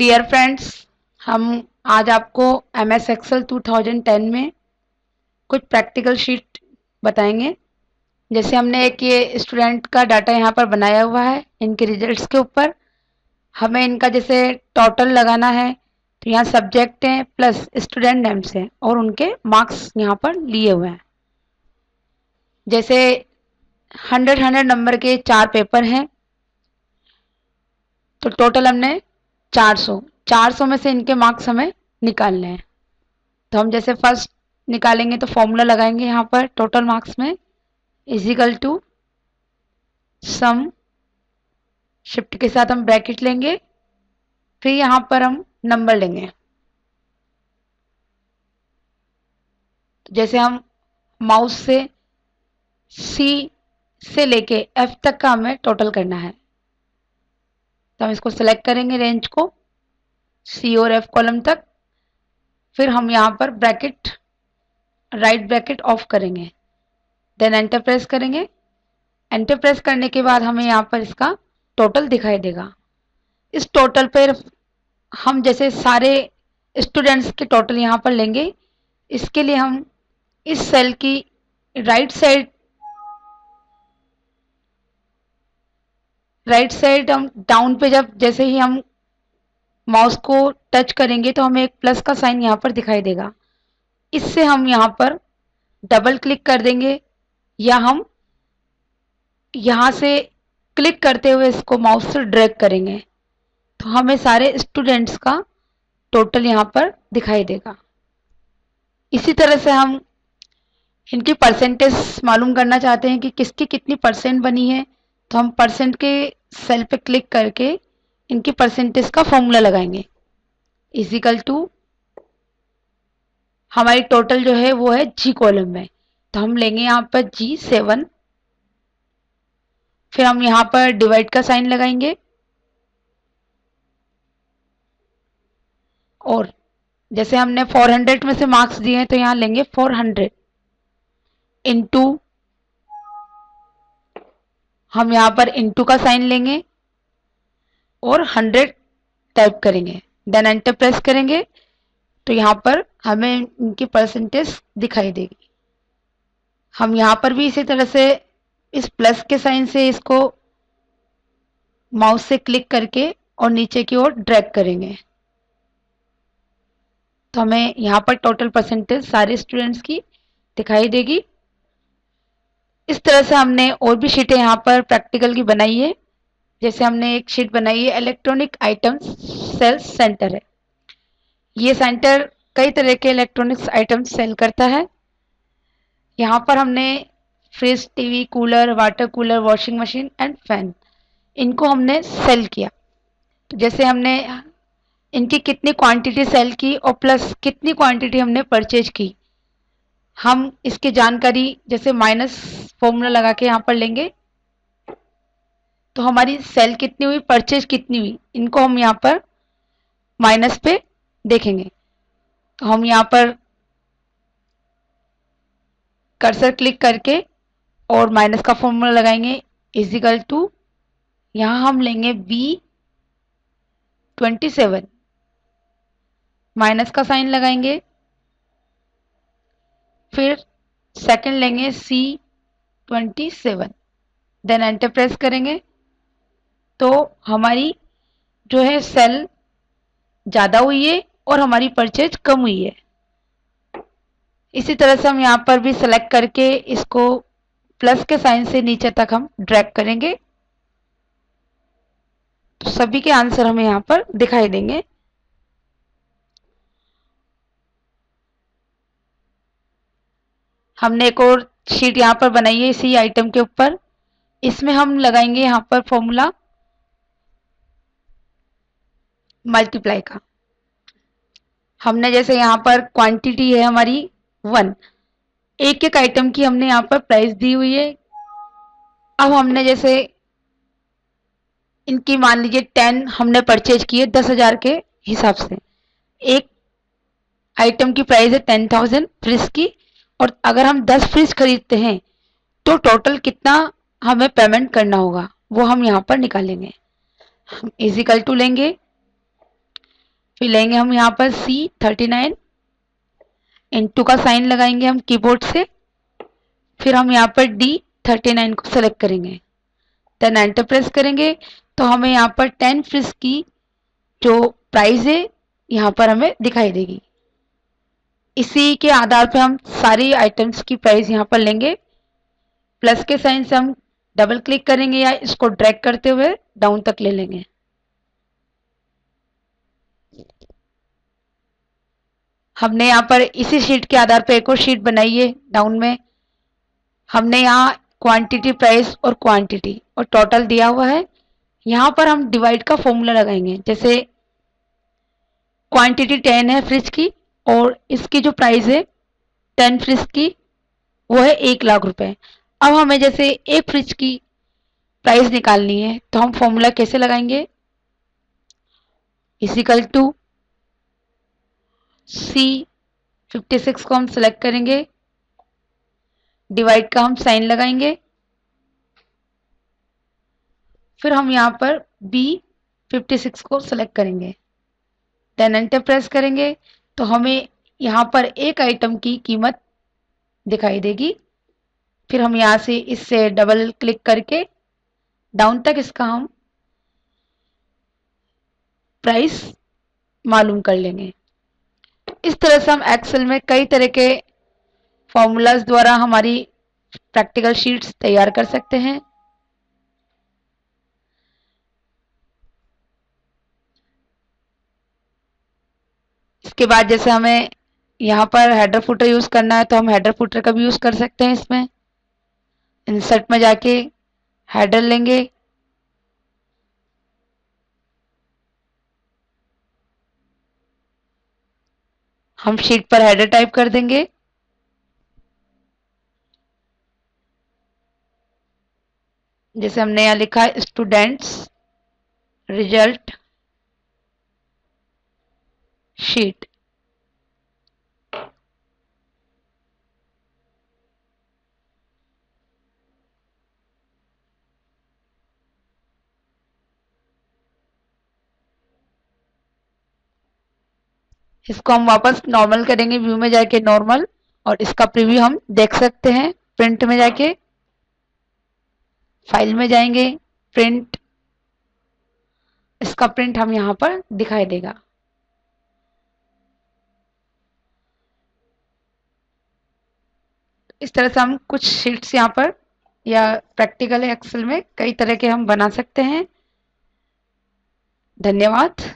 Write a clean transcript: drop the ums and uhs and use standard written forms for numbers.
Dear friends, हम आज आपको MS एक्सेल 2010 में कुछ प्रैक्टिकल शीट बताएंगे। जैसे हमने एक ये स्टूडेंट का डाटा यहाँ पर बनाया हुआ है, इनके रिजल्ट्स के ऊपर हमें इनका जैसे टोटल लगाना है, तो यहाँ सब्जेक्ट हैं प्लस स्टूडेंट नेम्स हैं और उनके मार्क्स यहाँ पर लिए हुए हैं। जैसे 100 नंबर के 4 पेपर हैं, तो टोटल हमने 400 में से इनके मार्क्स हमें निकालने हैं। तो हम जैसे फर्स्ट निकालेंगे तो फॉर्मूला लगाएंगे यहाँ पर टोटल मार्क्स में इजिकल टू सम, शिफ्ट के साथ हम ब्रैकेट लेंगे, फिर यहाँ पर हम नंबर लेंगे। तो जैसे हम माउस से सी से लेके F तक का हमें टोटल करना है, तो हम इसको सिलेक्ट करेंगे रेंज को C और F कॉलम तक, फिर हम यहाँ पर ब्रैकेट राइट ब्रैकेट ऑफ करेंगे, देन एंटर प्रेस करेंगे। एंटर प्रेस करने के बाद हमें यहाँ पर इसका टोटल दिखाई देगा। इस टोटल पर हम जैसे सारे स्टूडेंट्स के टोटल यहाँ पर लेंगे। इसके लिए हम इस सेल की राइट साइड हम डाउन पे जब जैसे ही हम माउस को टच करेंगे तो हमें एक प्लस का साइन यहाँ पर दिखाई देगा। इससे हम यहाँ पर डबल क्लिक कर देंगे या हम यहाँ से क्लिक करते हुए इसको माउस से ड्रैग करेंगे, तो हमें सारे स्टूडेंट्स का टोटल यहाँ पर दिखाई देगा। इसी तरह से हम इनकी परसेंटेज मालूम करना चाहते हैं कि किसकी कितनी परसेंट बनी है, तो हम परसेंट के सेल पे क्लिक करके इनकी परसेंटेज का फॉर्मूला लगाएंगे इजिकल टू हमारी टोटल जो है वो है G कॉलम में, तो हम लेंगे यहाँ पर G7, फिर हम यहाँ पर डिवाइड का साइन लगाएंगे और जैसे हमने 400 में से मार्क्स दिए हैं तो यहाँ लेंगे 400 इनटू, हम यहाँ पर इनटू का साइन लेंगे और 100 टाइप करेंगे, देन एंटर प्रेस करेंगे, तो यहाँ पर हमें इनकी परसेंटेज दिखाई देगी। हम यहाँ पर भी इसी तरह से इस प्लस के साइन से इसको माउस से क्लिक करके और नीचे की ओर ड्रैग करेंगे, तो हमें यहाँ पर टोटल परसेंटेज सारे स्टूडेंट्स की दिखाई देगी। इस तरह से हमने और भी शीटें यहाँ पर प्रैक्टिकल की बनाई है। जैसे हमने एक शीट बनाई है इलेक्ट्रॉनिक आइटम्स सेल्स सेंटर है। ये सेंटर कई तरह के इलेक्ट्रॉनिक्स आइटम्स सेल करता है। यहाँ पर हमने fridge, TV, cooler, water cooler, washing machine and fan, इनको हमने सेल किया। तो जैसे हमने इनकी कितनी क्वांटिटी सेल की और प्लस कितनी क्वांटिटी हमने परचेज की, हम इसकी जानकारी जैसे माइनस फॉर्मूला लगा के यहाँ पर लेंगे, तो हमारी सेल कितनी हुई, परचेज कितनी हुई, इनको हम यहाँ पर माइनस पे देखेंगे। तो हम यहाँ पर कर्सर क्लिक करके और माइनस का फॉर्मूला लगाएंगे इजिकल टू, यहाँ हम लेंगे B27, माइनस का साइन लगाएंगे, फिर सेकंड लेंगे C27, देन एंटर प्रेस करेंगे, तो हमारी जो है सेल ज़्यादा हुई है और हमारी परचेज कम हुई है। इसी तरह से हम यहाँ पर भी सेलेक्ट करके इसको प्लस के साइन से नीचे तक हम ड्रैग करेंगे, तो सभी के आंसर हमें यहाँ पर दिखाई देंगे। हमने एक और शीट यहाँ पर बनाई है इसी आइटम के ऊपर, इसमें हम लगाएंगे यहाँ पर फॉर्मूला मल्टीप्लाई का। हमने जैसे यहाँ पर क्वांटिटी है हमारी 1, एक एक आइटम की हमने यहाँ पर प्राइस दी हुई है। अब हमने जैसे इनकी मान लीजिए 10 हमने परचेज किए 10,000 के हिसाब से, एक आइटम की प्राइस है 10,000 फ्रिज की, और अगर हम 10 फ्रिज खरीदते हैं तो टोटल कितना हमें पेमेंट करना होगा वो हम यहाँ पर निकालेंगे। हम इजिकल टू लेंगे, फिर लेंगे हम यहाँ पर C39, इंटू का साइन लगाएंगे हम कीबोर्ड से, फिर हम यहाँ पर D39 को सेलेक्ट करेंगे, देन एंटर प्रेस करेंगे तो हमें यहाँ पर 10 फ्रिज की जो प्राइस है यहाँ पर हमें दिखाई देगी। इसी के आधार पर हम सारी आइटम्स की प्राइस यहाँ पर लेंगे। प्लस के साइन से हम डबल क्लिक करेंगे या इसको ड्रैग करते हुए डाउन तक ले लेंगे। हमने यहाँ पर इसी शीट के आधार पर एक और शीट बनाई है डाउन में। हमने यहाँ क्वांटिटी, प्राइस और क्वांटिटी और टोटल दिया हुआ है। यहाँ पर हम डिवाइड का फॉर्मूला लगाएंगे। जैसे क्वांटिटी 10 है फ्रिज की और इसकी जो प्राइस है 10 फ्रिज की वो है 1,00,000 रुपए। अब हमें जैसे एक फ्रिज की प्राइस निकालनी है तो हम फॉर्मूला कैसे लगाएंगे, इजिकल टू C56 को हम सेलेक्ट करेंगे, डिवाइड का हम साइन लगाएंगे, फिर हम यहाँ पर B56 को सेलेक्ट करेंगे, देन एंटर प्रेस करेंगे तो हमें यहाँ पर एक आइटम की कीमत दिखाई देगी। फिर हम यहाँ से इससे डबल क्लिक करके डाउन तक इसका हम प्राइस मालूम कर लेंगे। इस तरह से हम एक्सेल में कई तरह के फॉर्मूलाज द्वारा हमारी प्रैक्टिकल शीट्स तैयार कर सकते हैं। इसके बाद जैसे हमें यहाँ पर हेडर फुटर यूज करना है तो हम हेडर फुटर का भी यूज कर सकते हैं। इसमें इंसर्ट में जाके हेडर लेंगे, हम शीट पर हेडर टाइप कर देंगे, जैसे हमने यहाँ लिखा है स्टूडेंट्स रिजल्ट शीट। इसको हम वापस नॉर्मल करेंगे, व्यू में जाके नॉर्मल, और इसका प्रीव्यू हम देख सकते हैं। प्रिंट में जाके फाइल में जाएंगे, प्रिंट, इसका प्रिंट हम यहाँ पर दिखाई देगा। इस तरह से हम कुछ शीट्स यहाँ पर या प्रैक्टिकल एक्सेल में कई तरह के हम बना सकते हैं। धन्यवाद।